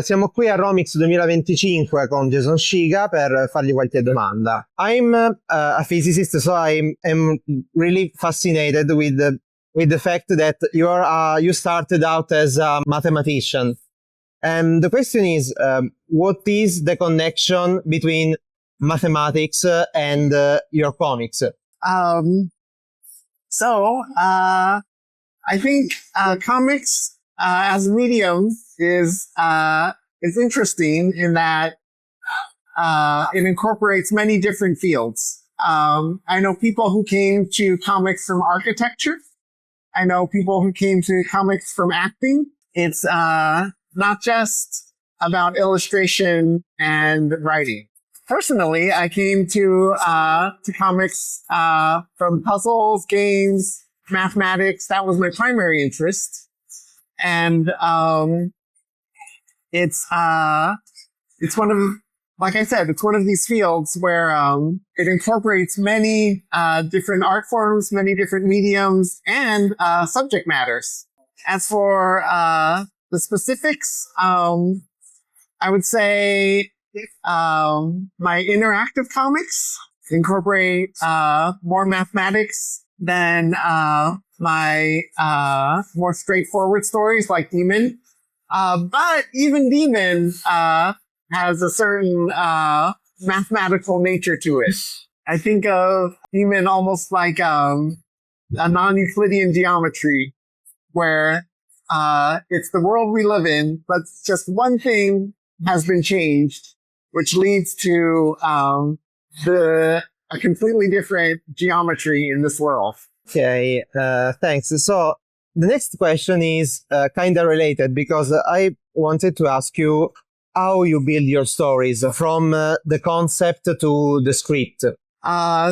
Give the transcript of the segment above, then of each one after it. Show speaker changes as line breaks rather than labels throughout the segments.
siamo qui a Romix 2025 con Jason Shiga per fargli qualche domanda. I'm a physicist, so I'm really fascinated with the fact that you started out as a mathematician. And the question is, what is the connection between mathematics and your comics?
I think comics as a medium is interesting in that it incorporates many different fields. I know people who came to comics from architecture. I know people who came to comics from acting. It's not just about illustration and writing. Personally, I came to comics from puzzles, games, mathematics. That was my primary interest. And it's one of, like I said, it's one of these fields where it incorporates many different art forms, many different mediums, and subject matters. As for the specifics, I would say my interactive comics incorporate more mathematics than my more straightforward stories like Demon. But even Demon has a certain mathematical nature to it. I think of Demon almost like a non-Euclidean geometry where it's the world we live in, but just one thing has been changed, which leads to a completely different geometry in this world.
Okay, thanks. So the next question is kind of related because I wanted to ask you how you build your stories from the concept to the script.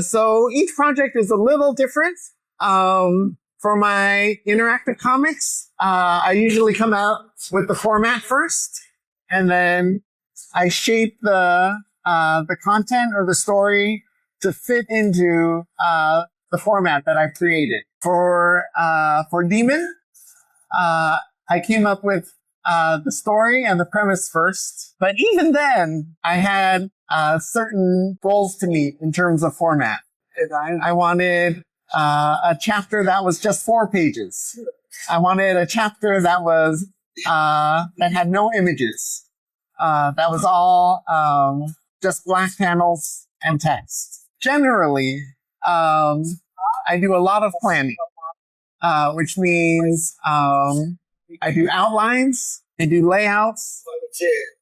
So each project is a little different. For my interactive comics, I usually come out with the format first, and then I shape the content or the story to fit into the format that I've created. For Demon, I came up with the story and the premise first, but even then, I had certain goals to meet in terms of format. I wanted a chapter that was just 4 pages. I wanted a chapter that was that had no images. That was all just black panels and text. Generally, I do a lot of planning, which means I do outlines, I do layouts,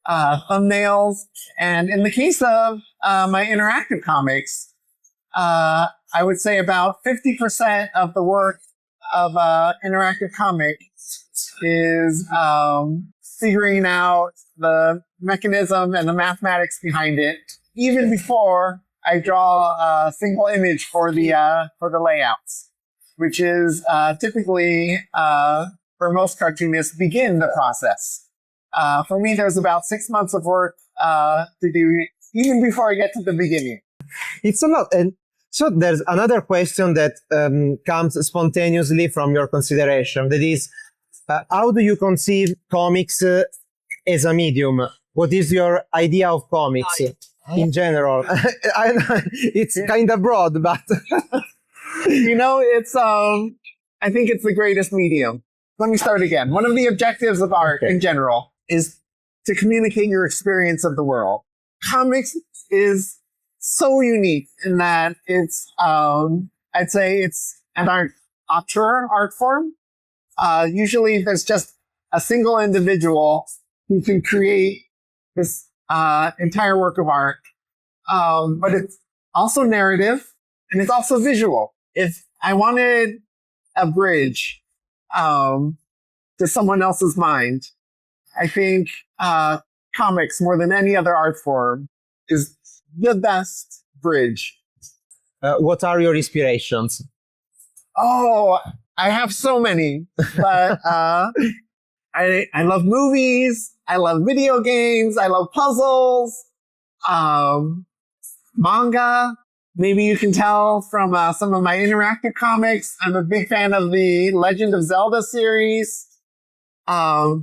thumbnails, and in the case of my interactive comics, I would say about 50% of the work of interactive comic is figuring out the mechanism and the mathematics behind it, even before I draw a single image for the layouts, which is typically for most cartoonists begin the process. For me, there's about 6 months of work to do even before I get to the beginning.
It's a lot. And so there's another question that comes spontaneously from your consideration. That is, how do you conceive comics as a medium? What is your idea of comics in general? It's kind of broad, but
it's I think it's the greatest medium. Let me start again. One of the objectives of art in general is to communicate your experience of the world. Comics is so unique in that it's, I'd say it's an auteur art form. Usually there's just a single individual who can create this entire work of art. But it's also narrative and it's also visual. If I wanted a bridge to someone else's mind, I think comics, more than any other art form, is the best bridge.
What are your inspirations?
Oh, I have so many, but I love movies. I love video games. I love puzzles, manga. Maybe you can tell from some of my interactive comics. I'm a big fan of the Legend of Zelda series. But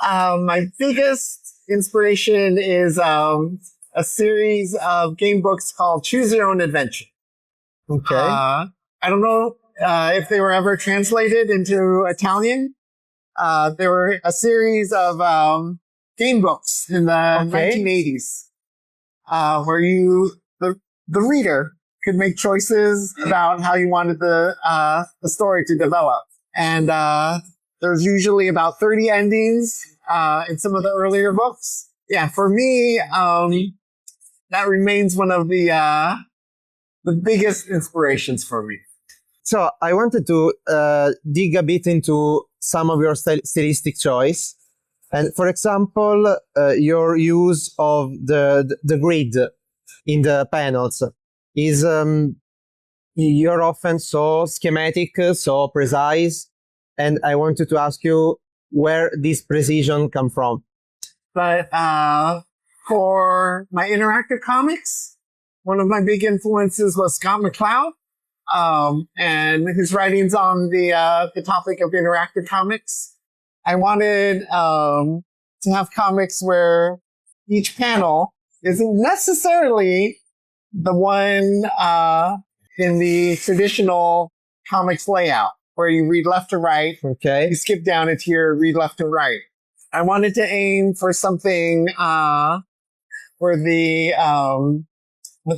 My biggest inspiration is a series of game books called Choose Your Own Adventure.
Okay.
I don't know if they were ever translated into Italian. They were a series of game books in the 1980s where the reader could make choices about how you wanted the story to develop. And there's usually about 30 endings in some of the earlier books. Yeah, for me, that remains one of the biggest inspirations for me.
So I wanted to dig a bit into some of your stylistic choice. And for example, your use of the grid in the panels is you're often so schematic, so precise. And I wanted to ask you where this precision come from.
But for my interactive comics, one of my big influences was Scott McCloud. And his writings on the topic of interactive comics. I wanted to have comics where each panel isn't necessarily the one in the traditional comics layout, where you read left to right,
Okay.
you skip down a tier, read left to right. I wanted to aim for something where the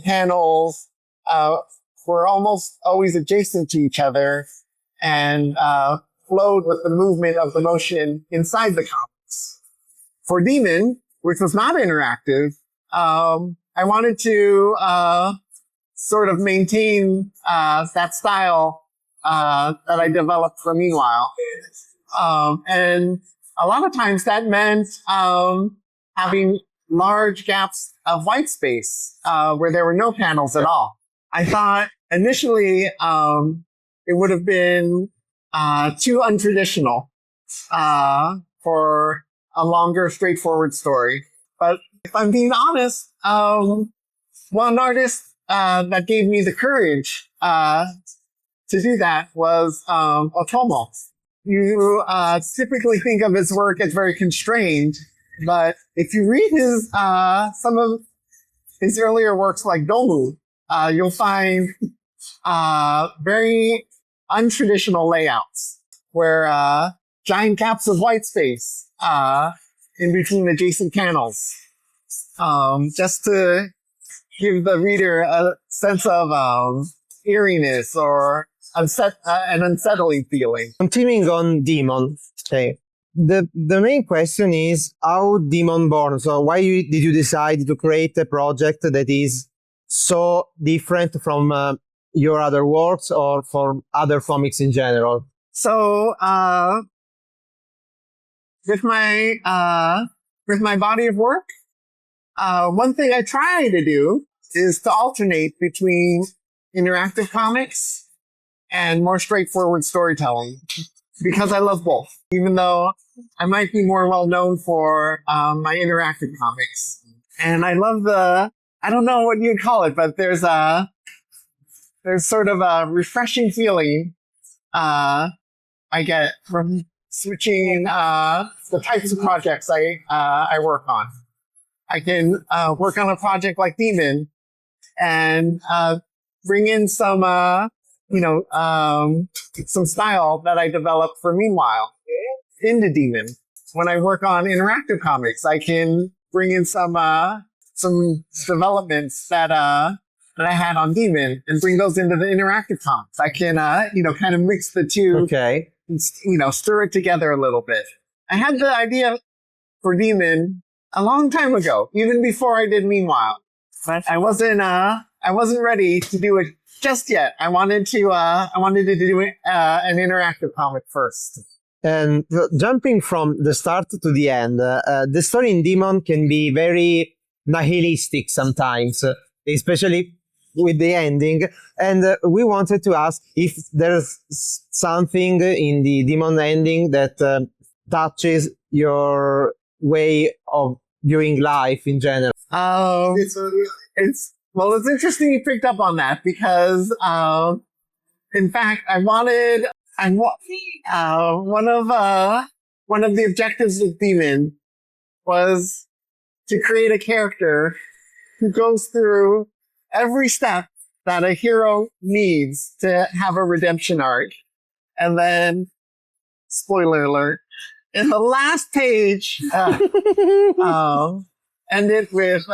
panels were almost always adjacent to each other and flowed with the movement of the motion inside the comics. For Demon, which was not interactive, I wanted to sort of maintain that style that I developed for Meanwhile. And a lot of times that meant having large gaps of white space where there were no panels at all. I thought initially it would have been too untraditional for a longer, straightforward story. But if I'm being honest, one artist that gave me the courage to do that was Otomo. You typically think of his work as very constrained, but if you read his some of his earlier works like Domu, you'll find very untraditional layouts where giant gaps of white space in between adjacent panels, just to give the reader a sense of eeriness or an unsettling feeling.
Continuing on Demon, okay. The main question is how Demon born? So why did you decide to create a project that is so different from your other works or from other comics in general?
So with my body of work, one thing I try to do is to alternate between interactive comics and more straightforward storytelling, because I love both, even though I might be more well known for my interactive comics. And I love I don't know what you'd call it, but there's sort of a refreshing feeling I get from switching the types of projects I work on. I can work on a project like Demon and bring in some some style that I developed for Meanwhile into Demon. When I work on interactive comics, I can bring in some developments that I had on Demon and bring those into the interactive comics. I can kind of mix the two.
Okay.
Stir it together a little bit. I had the idea for Demon a long time ago, even before I did Meanwhile, but I wasn't ready to do it just yet. I wanted to do an interactive comic first.
And jumping from the start to the end, the story in Demon can be very nihilistic sometimes, especially with the ending. And we wanted to ask if there's something in the Demon ending that touches your way of viewing life in general.
It's interesting you picked up on that, because in fact one of one of the objectives of Demon was to create a character who goes through every step that a hero needs to have a redemption arc. And then, spoiler alert, in the last page, ended with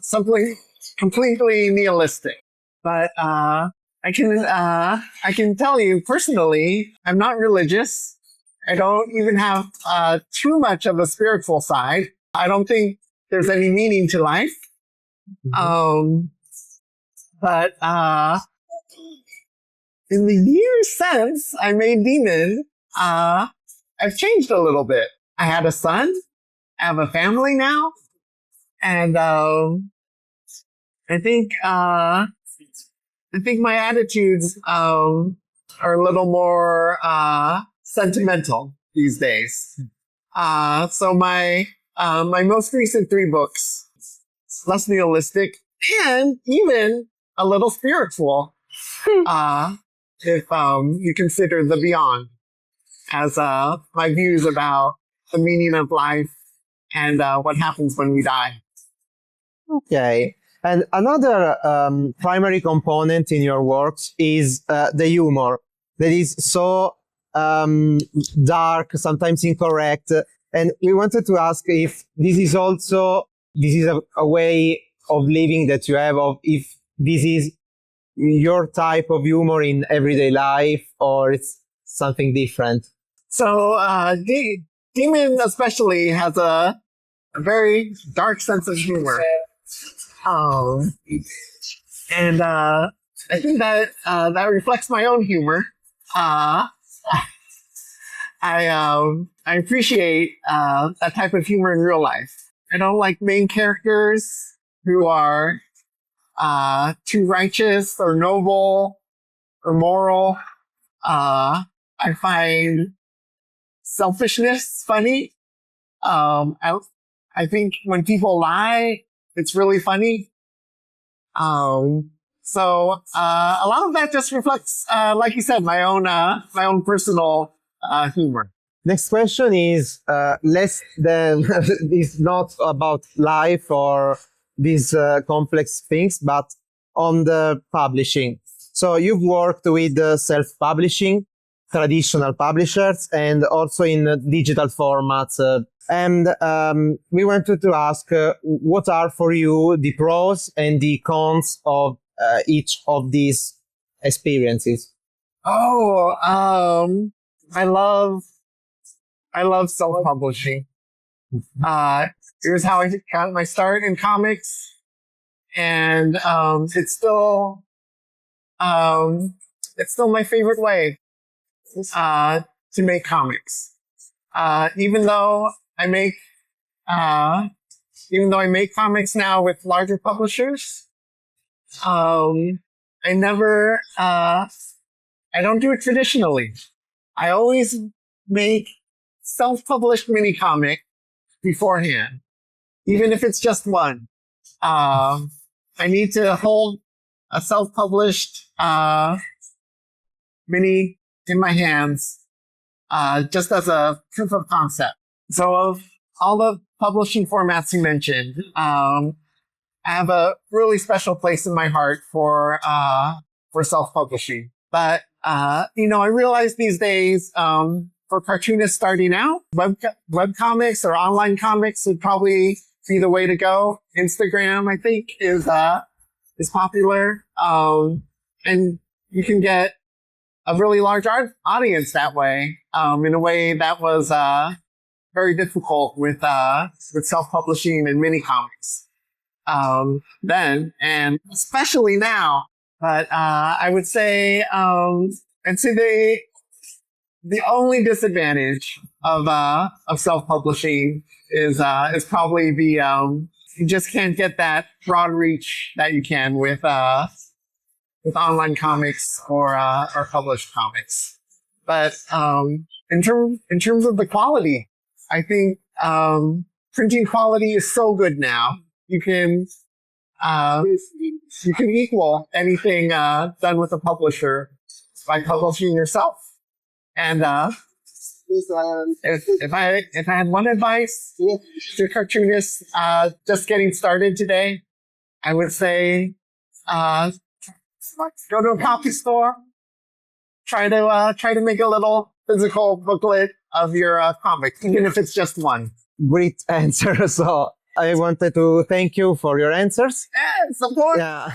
something completely nihilistic. But I can tell you personally, I'm not religious. I don't even have too much of a spiritual side. I don't think there's any meaning to life. But in the years since I made Demon, I've changed a little bit. I had a son. I have a family now. And I think my attitudes are a little more sentimental these days. So my most recent 3 books, less nihilistic and even a little spiritual, if you consider The Beyond as my views about the meaning of life and what happens when we die.
Okay. And another primary component in your works is the humor that is so dark, sometimes incorrect. And we wanted to ask if this is a way of living that you have, of if this is your type of humor in everyday life or it's something different.
So Demon especially has a very dark sense of humor. And I think that that reflects my own humor. I appreciate that type of humor in real life. I don't like main characters who are too righteous or noble or moral. I find selfishness funny. I think when people lie, it's really funny. So a lot of that just reflects, like you said, my own personal humor.
Next question is less than is not about life or these complex things, but on the publishing. So you've worked with self-publishing, traditional publishers, and also in digital formats. And we wanted to ask what are for you the pros and the cons of each of these experiences?
Oh, I love self-publishing. It was how I got my start in comics, and it's still my favorite way to make comics. Even though I make comics now with larger publishers, I don't do it traditionally. I always make self-published mini comic beforehand, even if it's just one. I need to hold a self-published mini in my hands, just as a proof of concept. So of all the publishing formats you mentioned, I have a really special place in my heart for self-publishing. But, I realize these days, for cartoonists starting out, web comics or online comics would probably be the way to go. Instagram, I think, is popular. And you can get a really large audience that way, in a way that was, very difficult with self-publishing and mini comics, then, and especially now. But, I would say, the only disadvantage of self-publishing is probably you just can't get that broad reach that you can with online comics or published comics. But, in terms of the quality, I think, printing quality is so good now. You can equal anything, done with a publisher by publishing yourself. And, If I had one advice to cartoonists just getting started today, I would say go to a copy store. Try to make a little physical booklet of your comic, even if it's just one.
Great answer. So I wanted to thank you for your answers.
Yes, of course.
Yeah.